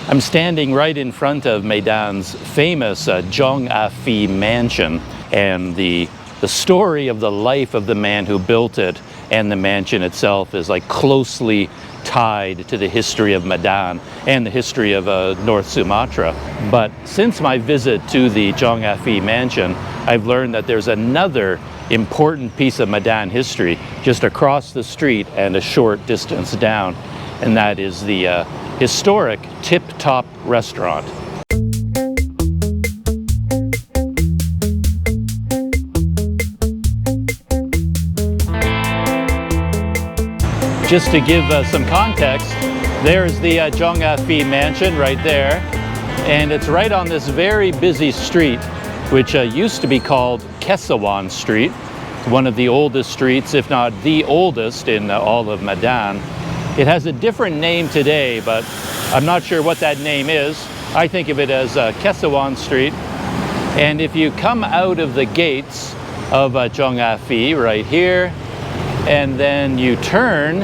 I'm standing right in front of Medan's famous Tjong mansion, and the story of the life of the man who built it and the mansion itself is like closely tied to the history of Medan and the history of North Sumatra. But since my visit to the Tjong mansion, I've learned that there's another important piece of Medan history just across the street and a short distance down, and that is the historic Tip Top restaurant. Just to give some context, there's the Tjong mansion right there, and it's right on this very busy street, which used to be called Kesawan Street, one of the oldest streets, if not the oldest, in all of Medan. It has a different name today, but I'm not sure what that name is. I think of it as Kesawan Street. And if you come out of the gates of Tjong right here, and then you turn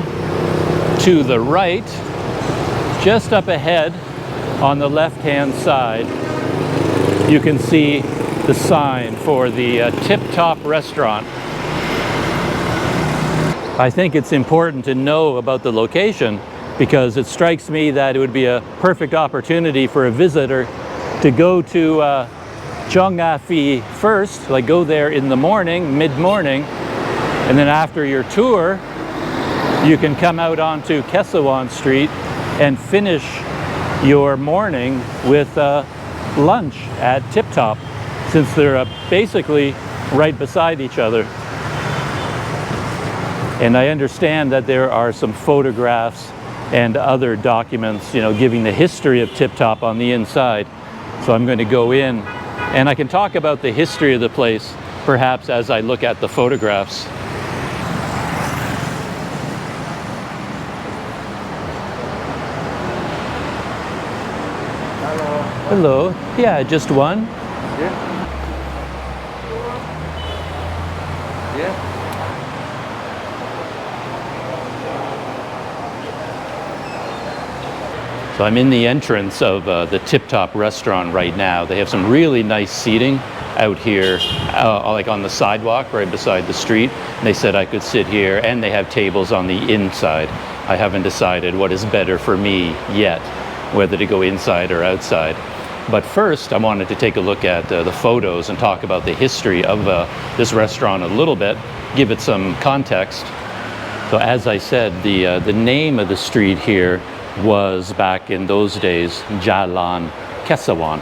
to the right, just up ahead on the left-hand side, you can see the sign for the Tip Top restaurant. I think it's important to know about the location because it strikes me that it would be a perfect opportunity for a visitor to go to Tjong first, like go there in the morning, mid-morning, and then after your tour, you can come out onto Kesawan Street and finish your morning with lunch at Tip Top, since they're basically right beside each other. And I understand that there are some photographs and other documents, giving the history of Tip Top on the inside. So I'm going to go in, and I can talk about the history of the place, perhaps as I look at the photographs. Hello. Yeah, just one. Yeah. Yeah. So I'm in the entrance of the Tip Top restaurant right now. They have some really nice seating out here, like on the sidewalk right beside the street. And they said I could sit here, and they have tables on the inside. I haven't decided what is better for me yet, whether to go inside or outside. But first, I wanted to take a look at the photos and talk about the history of this restaurant a little bit, give it some context. So as I said, the name of the street here was, back in those days, Jalan Kesawan.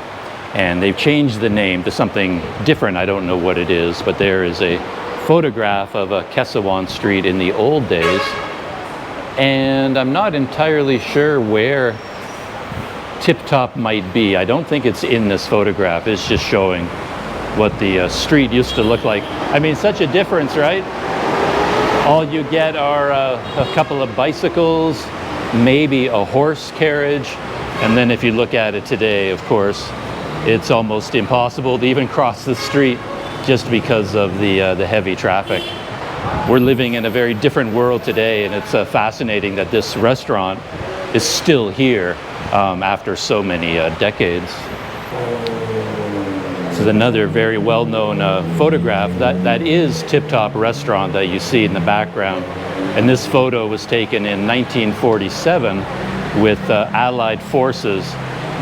And they've changed the name to something different. I don't know what it is, but there is a photograph of a Kesawan Street in the old days. And I'm not entirely sure where Tip Top might be. I don't think it's in this photograph. It's just showing what the street used to look like. I mean, such a difference, right? All you get are a couple of bicycles, maybe a horse carriage, and then if you look at it today, of course, it's almost impossible to even cross the street just because of the heavy traffic. We're living in a very different world today, and it's fascinating that this restaurant is still here after so many decades. This is another very well-known photograph. That is Tip Top restaurant that you see in the background. And this photo was taken in 1947 with Allied forces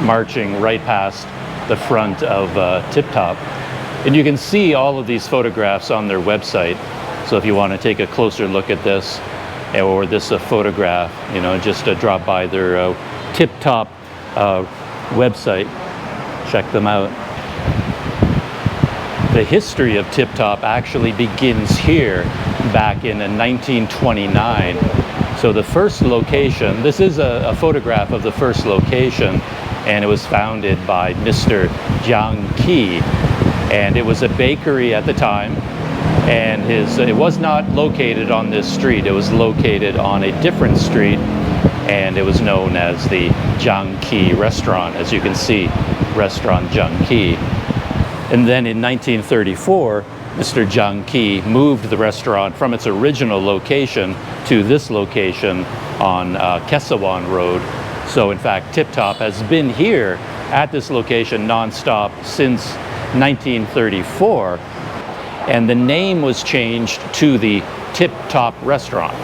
marching right past the front of Tip Top. And you can see all of these photographs on their website. So if you want to take a closer look at this or this photograph, just drop by their Tip Top website, check them out. The history of Tip Top actually begins here back in 1929. So the first location, this is a photograph of the first location, and it was founded by Mr. Tjong, and it was a bakery at the time, and it was not located on this street. It was located on a different street, and it was known as the Tjong restaurant, as you can see, Restaurant Tjong. And then in 1934, Mr. Tjong moved the restaurant from its original location to this location on Kesawan Road. So in fact, Tip Top has been here at this location nonstop since 1934, and the name was changed to the Tip Top Restaurant.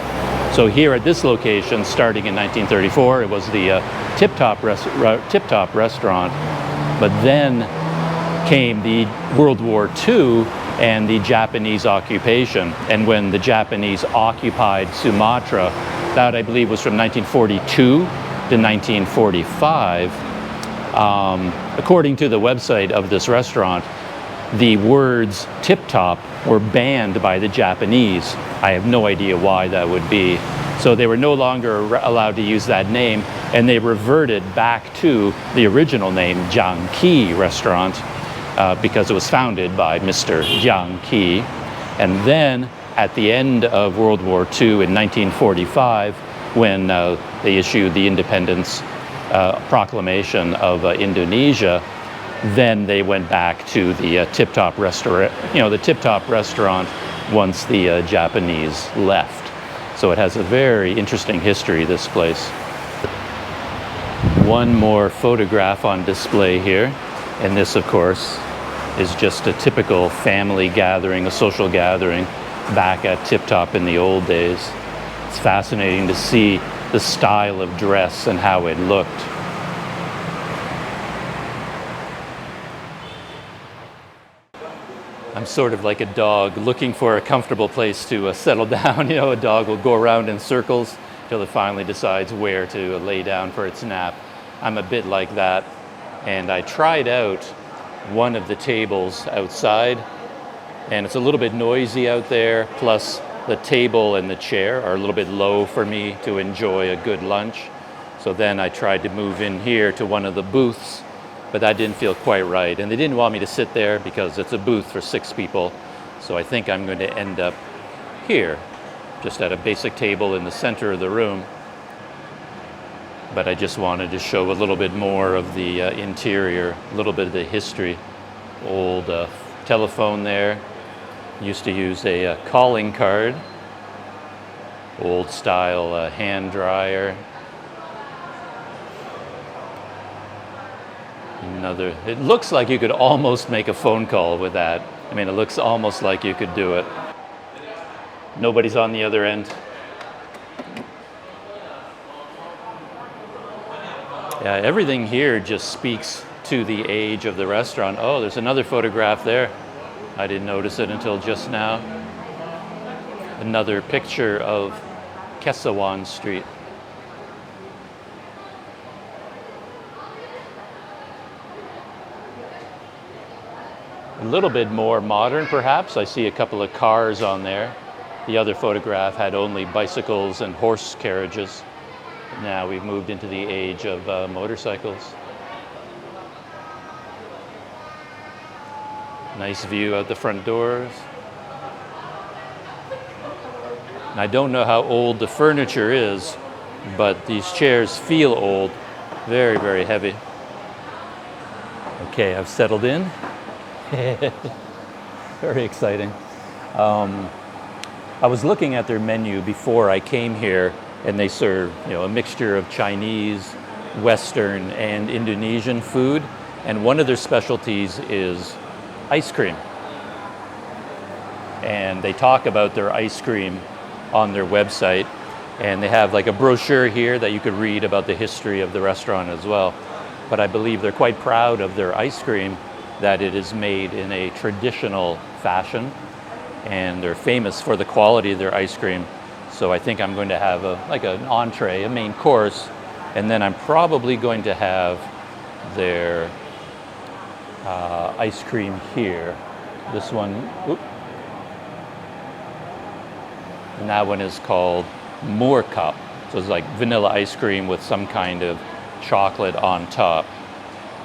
So here at this location, starting in 1934, it was the Tip Top Restaurant, but then came the World War II and the Japanese occupation. And when the Japanese occupied Sumatra, that I believe was from 1942 to 1945, according to the website of this restaurant, the words tip top were banned by the Japanese. I have no idea why that would be. So they were no longer allowed to use that name, and they reverted back to the original name, Jiang Qi Restaurant, because it was founded by Mr. Jiang Qi. And then at the end of World War II in 1945, when they issued the independence proclamation of Indonesia, then they went back to the Tip Top Restaurant, the Tip Top Restaurant once the Japanese left. So it has a very interesting history, this place. One more photograph on display here, and this, of course, is just a typical family gathering, a social gathering back at Tip Top in the old days. It's fascinating to see the style of dress and how it looked. I'm sort of like a dog looking for a comfortable place to settle down. A dog will go around in circles till it finally decides where to lay down for its nap. I'm a bit like that, and I tried out one of the tables outside, and it's a little bit noisy out there, plus the table and the chair are a little bit low for me to enjoy a good lunch. So then I tried to move in here to one of the booths, but that didn't feel quite right. And they didn't want me to sit there because it's a booth for 6 people. So I think I'm going to end up here, just at a basic table in the center of the room. But I just wanted to show a little bit more of the interior, a little bit of the history. Old telephone there. Used to use a calling card. Old style hand dryer. It looks like you could almost make a phone call with that. I mean, it looks almost like you could do it. Nobody's on the other end. Yeah, everything here just speaks to the age of the restaurant. Oh, there's another photograph there. I didn't notice it until just now. Another picture of Kesawan Street. A little bit more modern, perhaps. I see a couple of cars on there. The other photograph had only bicycles and horse carriages. Now we've moved into the age of motorcycles. Nice view out the front doors. And I don't know how old the furniture is, but these chairs feel old. Very, very heavy. Okay, I've settled in. Very exciting. I was looking at their menu before I came here, and they serve, a mixture of Chinese, Western, and Indonesian food. And one of their specialties is ice cream. And they talk about their ice cream on their website, and they have like a brochure here that you could read about the history of the restaurant as well. But I believe they're quite proud of their ice cream, that it is made in a traditional fashion, and they're famous for the quality of their ice cream. So I think I'm going to have an entree, a main course, and then I'm probably going to have their ice cream here. This one, and that one is called Moorkap. So it's like vanilla ice cream with some kind of chocolate on top.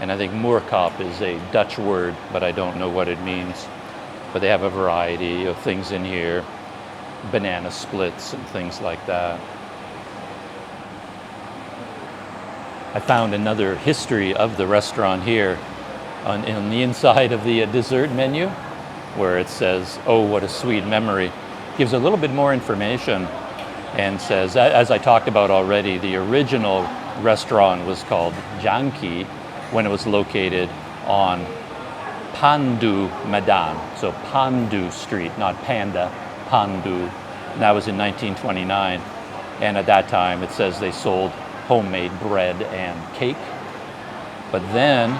And I think Moorkap is a Dutch word, but I don't know what it means. But they have a variety of things in here, banana splits and things like that. I found another history of the restaurant here on the inside of the dessert menu, where it says, "Oh, what a sweet memory." Gives a little bit more information and says, as I talked about already, the original restaurant was called Janki when it was located on Pandu Medan. So Pandu Street, not Panda, Pandu. And that was in 1929. And at that time, it says they sold homemade bread and cake. But then,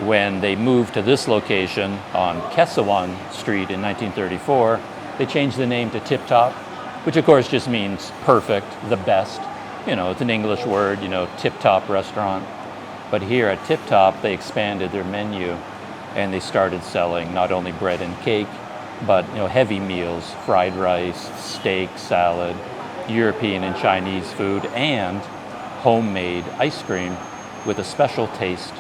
when they moved to this location on Kesawan Street in 1934, they changed the name to Tip Top, which of course just means perfect, the best. You know, it's an English word, you know, Tip Top restaurant. But here at Tip Top, they expanded their menu and they started selling not only bread and cake, but, you know, heavy meals, fried rice, steak, salad, European and Chinese food, and homemade ice cream with a special taste.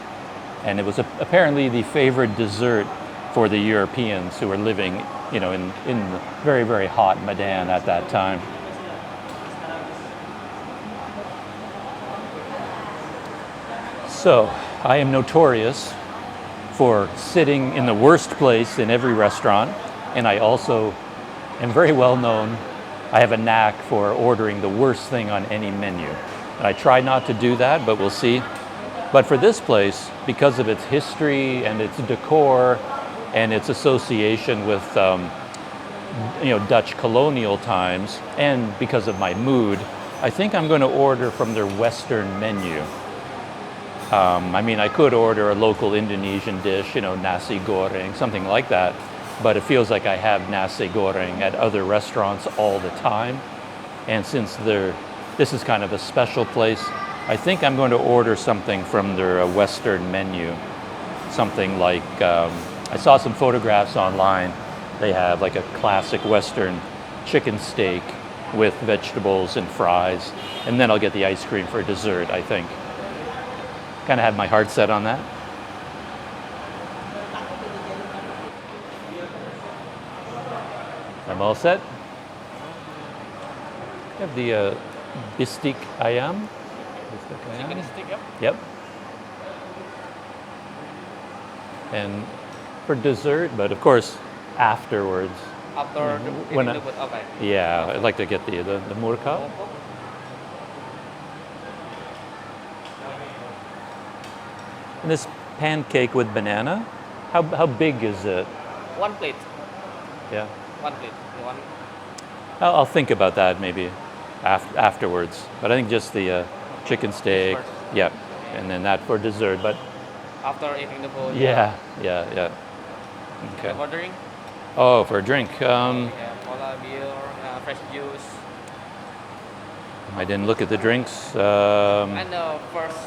And it was apparently the favorite dessert for the Europeans who were living, you know, in very, very hot Medan at that time. So, I am notorious for sitting in the worst place in every restaurant, and I also am very well known. I have a knack for ordering the worst thing on any menu. I try not to do that, but we'll see. But for this place, because of its history and its decor and its association with you know, Dutch colonial times, and because of my mood, I think I'm going to order from their Western menu. I mean, I could order a local Indonesian dish, you know, nasi goreng, something like that, but it feels like I have nasi goreng at other restaurants all the time. And since this is kind of a special place, I think I'm going to order something from their Western menu. Something like, I saw some photographs online. They have like a classic Western chicken steak with vegetables and fries. And then I'll get the ice cream for dessert, I think. Kind of have my heart set on that. I'm all set. I have the bistik ayam. Chicken stick, yep. Yep. And for dessert, but of course afterwards. After When eating the food, okay. Yeah, I'd like to get the murka. And this pancake with banana, how big is it? One plate. Yeah. One plate. One. I'll think about that maybe afterwards. But I think just the chicken steak. First. Yeah. And then that for dessert. But After eating the food. yeah. Okay. Ordering. Oh, for a drink. Yeah, cola, beer, fresh juice. I didn't look at the drinks. And first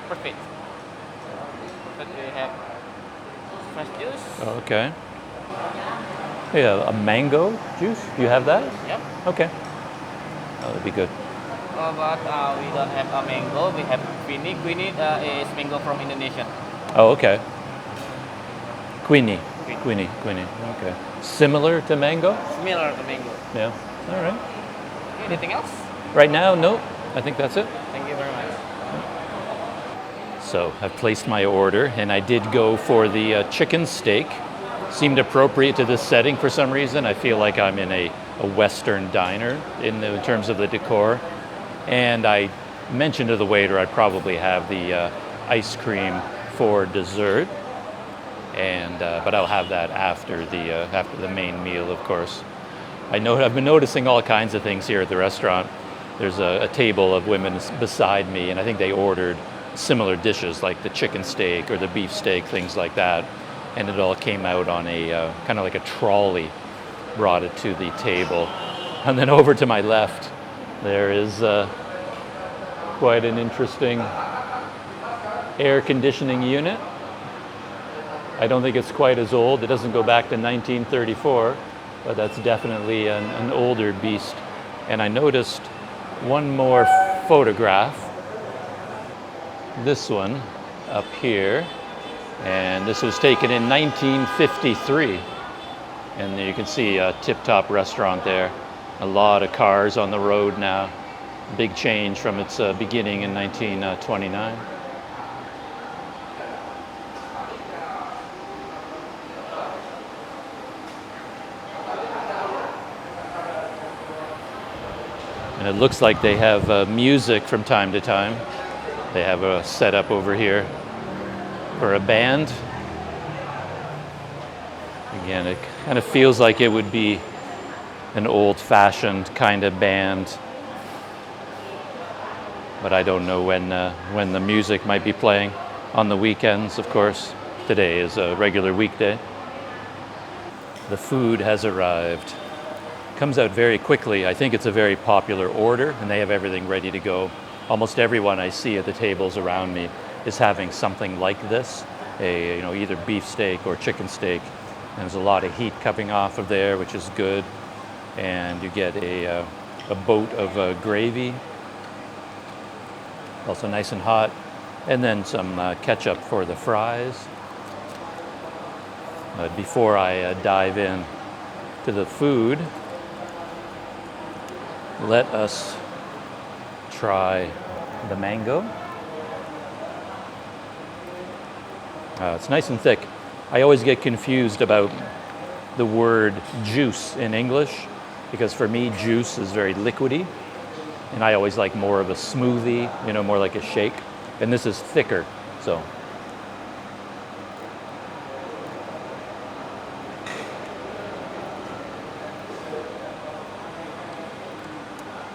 plate. Then we have fresh juice. Okay. Yeah, a mango juice. Do you have that? Yep. Okay. Oh, that'd be good. But we don't have a mango. We have quinnie. Quinnie is mango from Indonesia. Oh, okay. Queenie. Okay. Similar to mango? Similar to mango. Yeah. All right. Anything else? Right now, no. I think that's it. Thank you very much. So I've placed my order, and I did go for the chicken steak. Seemed appropriate to this setting for some reason. I feel like I'm in a Western diner in terms of the decor. And I mentioned to the waiter I'd probably have the ice cream for dessert, and but I'll have that after the main meal, of course. I've been noticing all kinds of things here at the restaurant. There's a table of women beside me, and I think they ordered similar dishes like the chicken steak or the beef steak, things like that. And it all came out on a kind of like a trolley, brought it to the table. And then over to my left, there is quite an interesting air conditioning unit. I don't think it's quite as old. It doesn't go back to 1934, but that's definitely an older beast. And I noticed one more photograph. This one up here. And this was taken in 1953. And you can see a tip-top restaurant there. A lot of cars on the road now. Big change from its beginning in 1929. And it looks like they have music from time to time. They have a setup over here for a band. Again, it kind of feels like it would be an old-fashioned kind of band, but I don't know when the music might be playing. On the weekends, of course. Today is a regular weekday. The food has arrived. Comes out very quickly. I think it's a very popular order, and they have everything ready to go. Almost everyone I see at the tables around me is having something like this, either beef steak or chicken steak. And there's a lot of heat coming off of there, which is good. And you get a boat of gravy, also nice and hot, and then some ketchup for the fries. Before I dive in to the food, let us try the mango. It's nice and thick. I always get confused about the word juice in English, because for me, juice is very liquidy, and I always like more of a smoothie, more like a shake, and this is thicker, so.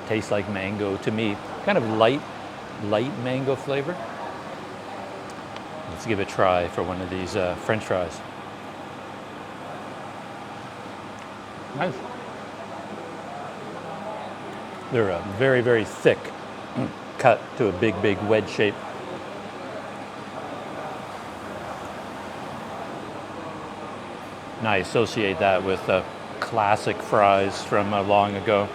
Tastes like mango to me, kind of light mango flavor. Let's give it a try for one of these French fries. Nice. They're very, very thick, cut to a big wedge shape. And I associate that with classic fries from long ago.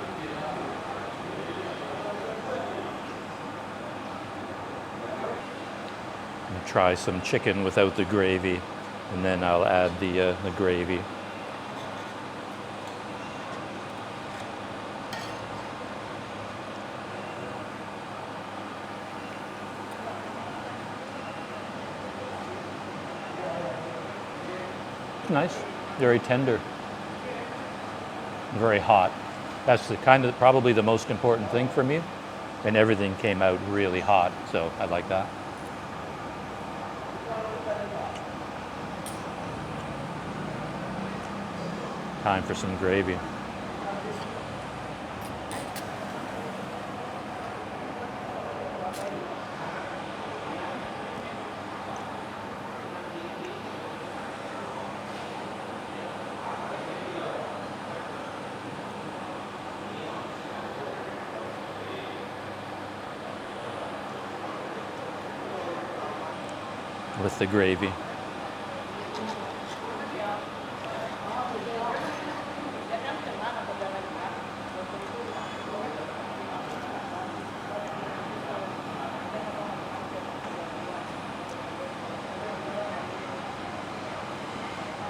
Try some chicken without the gravy, and then I'll add the gravy. Nice, very tender, very hot. That's probably the most important thing for me, and everything came out really hot, so I like that. Time for some gravy. With the gravy.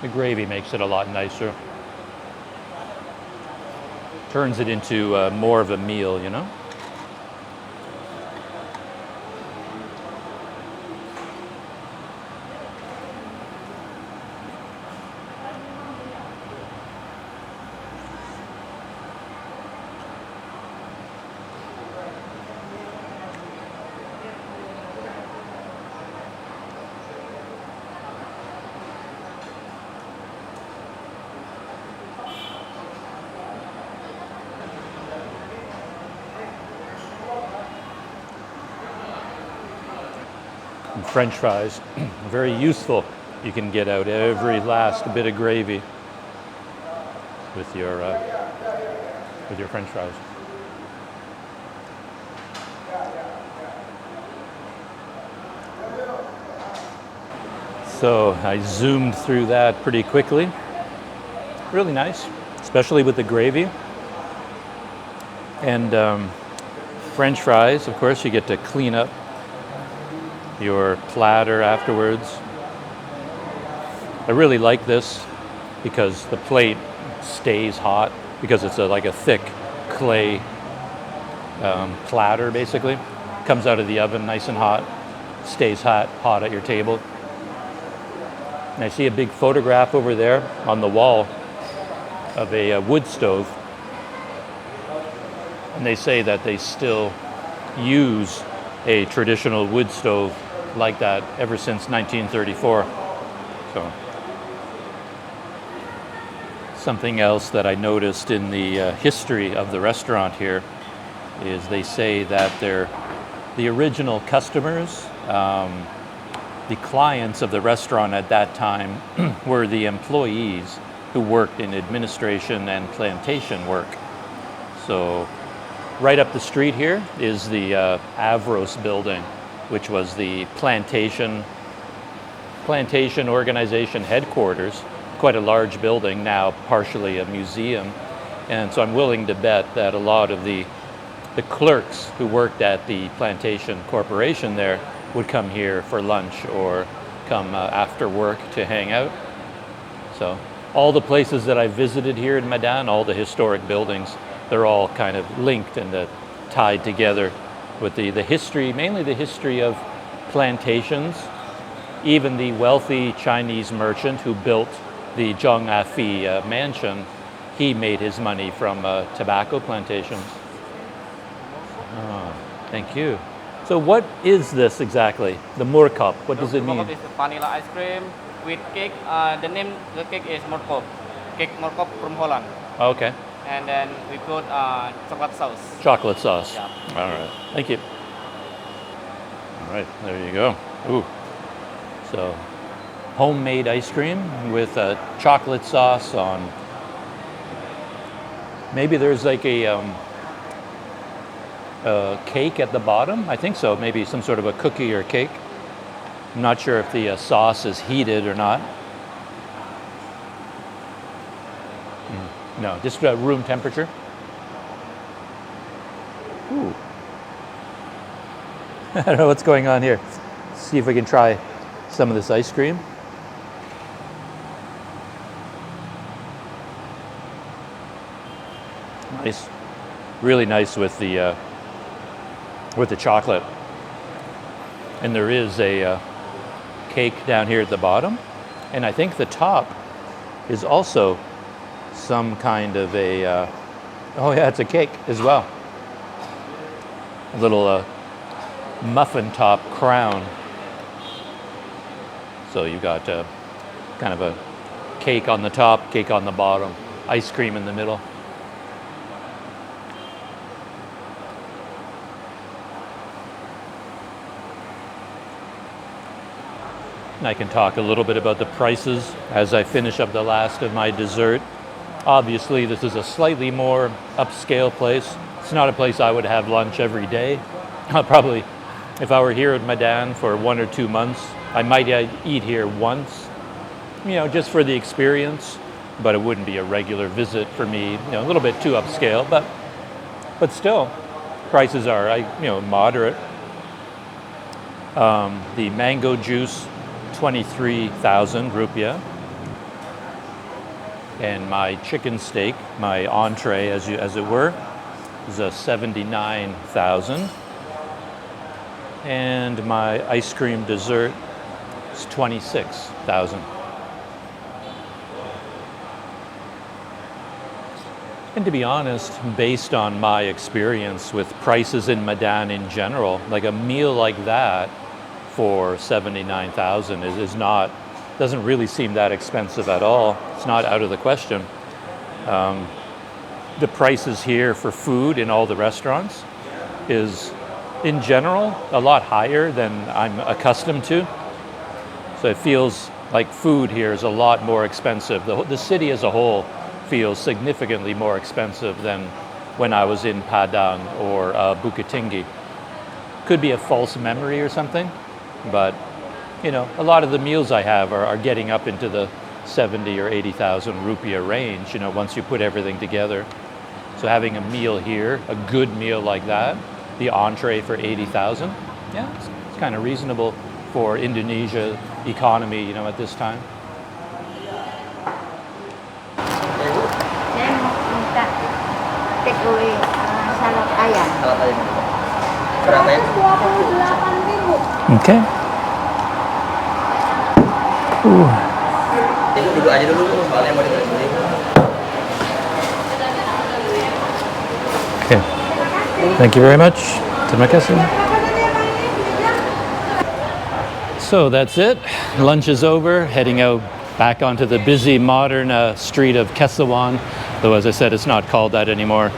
The gravy makes it a lot nicer. Turns it into more of a meal, And French fries, very useful. You can get out every last bit of gravy with your French fries. So I zoomed through that pretty quickly. Really nice, especially with the gravy. And French fries, of course, you get to clean up your platter afterwards. I really like this because the plate stays hot, because it's like a thick clay platter, basically. Comes out of the oven nice and hot, stays hot at your table. And I see a big photograph over there on the wall of a wood stove. And they say that they still use a traditional wood stove like that ever since 1934. So something else that I noticed in the history of the restaurant here is they say that the original customers, the clients of the restaurant at that time were the employees who worked in administration and plantation work. So right up the street here is the Avros building, which was the plantation organization headquarters, quite a large building, now partially a museum. And so I'm willing to bet that a lot of the clerks who worked at the plantation corporation there would come here for lunch or come after work to hang out. So all the places that I visited here in Medan, all the historic buildings, they're all kind of linked and tied together with the history, mainly the history of plantations. Even the wealthy Chinese merchant who built the Tjong mansion, he made his money from tobacco plantations. Oh, thank you. So what is this exactly? The moorkop, what does it mean? Moorkop is vanilla ice cream with cake. The name of the cake is moorkop. Cake moorkop from Holland. Okay. And then we put chocolate sauce. Chocolate sauce. Yeah. All right. Thank you. All right, there you go. Ooh. So homemade ice cream with chocolate sauce on. Maybe there's like a cake at the bottom. I think so. Maybe some sort of a cookie or cake. I'm not sure if the sauce is heated or not. No, just room temperature. Ooh. I don't know what's going on here. Let's see if we can try some of this ice cream. Nice, really nice with the chocolate. And there is a cake down here at the bottom, and I think the top is also some kind of a, oh yeah, it's a cake as well. A little muffin top crown. So you got kind of a cake on the top, cake on the bottom, ice cream in the middle. And I can talk a little bit about the prices as I finish up the last of my dessert. Obviously, this is a slightly more upscale place. It's not a place I would have lunch every day. Probably, if I were here at Medan for 1 or 2 months, I might eat here once, just for the experience, but it wouldn't be a regular visit for me, a little bit too upscale, but still, prices are, moderate. The mango juice, 23,000 rupiah. And my chicken steak, my entree as it were, is 79,000. And my ice cream dessert is 26,000. And to be honest, based on my experience with prices in Medan in general, like a meal like that for 79,000 doesn't really seem that expensive at all. It's not out of the question. The prices here for food in all the restaurants is, in general, a lot higher than I'm accustomed to. So it feels like food here is a lot more expensive. The city as a whole feels significantly more expensive than when I was in Padang or Bukit Tinggi. Could be a false memory or something, but a lot of the meals I have are getting up into the 70 or 80,000 rupiah range, once you put everything together. So having a meal here, a good meal like that, the entree for 80,000, yeah, it's kind of reasonable for Indonesia economy, at this time. Saya mau minta take away salad ayam. Salad ayam. Berapa ya? 28.000. Okay. Ibu duduk aja dulu, soalnya mau ditulis dulu. Okay. Thank you very much. Terima kasih. So that's it. Lunch is over. Heading out back onto the busy modern street of Kesawan, though as I said, it's not called that anymore.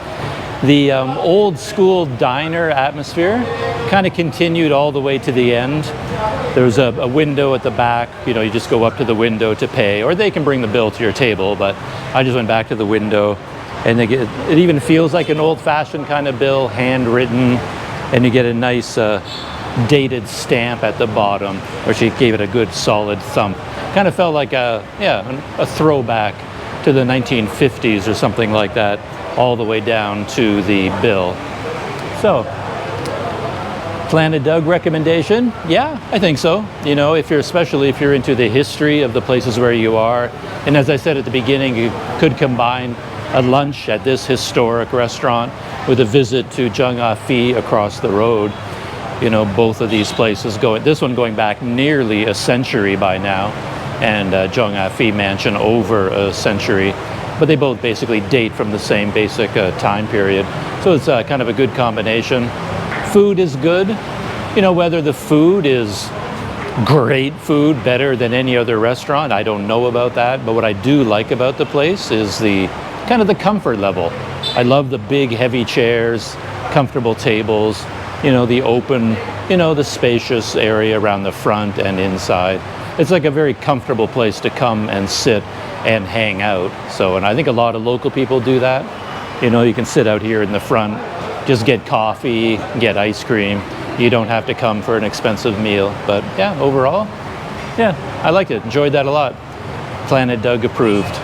The old school diner atmosphere kind of continued all the way to the end. There's a window at the back. You know, you just go up to the window to pay, or they can bring the bill to your table, but I just went back to the window, and it even feels like an old-fashioned kind of bill, handwritten, and you get a nice dated stamp at the bottom, where she gave it a good solid thump. Kind of felt like a throwback to the 1950s or something like that, all the way down to the bill. So, Planet Doug recommendation? Yeah, I think so. You know, especially if you're into the history of the places where you are. And as I said at the beginning, you could combine a lunch at this historic restaurant with a visit to Tjong Phi across the road. You know, both of these places this one going back nearly a century by now, and Tjong Phi Mansion over a century. But they both basically date from the same basic time period. So it's kind of a good combination. Food is good. You know, whether the food is great food, better than any other restaurant, I don't know about that. But what I do like about the place is the kind of the comfort level. I love the big heavy chairs, comfortable tables, you know, the open, you know, the spacious area around the front and inside. It's like a very comfortable place to come and sit and hang out. So, and I think a lot of local people do that. You know, you can sit out here in the front, just get coffee, get ice cream. You don't have to come for an expensive meal. But yeah, overall, yeah, I liked it. Enjoyed that a lot. Planet Doug approved.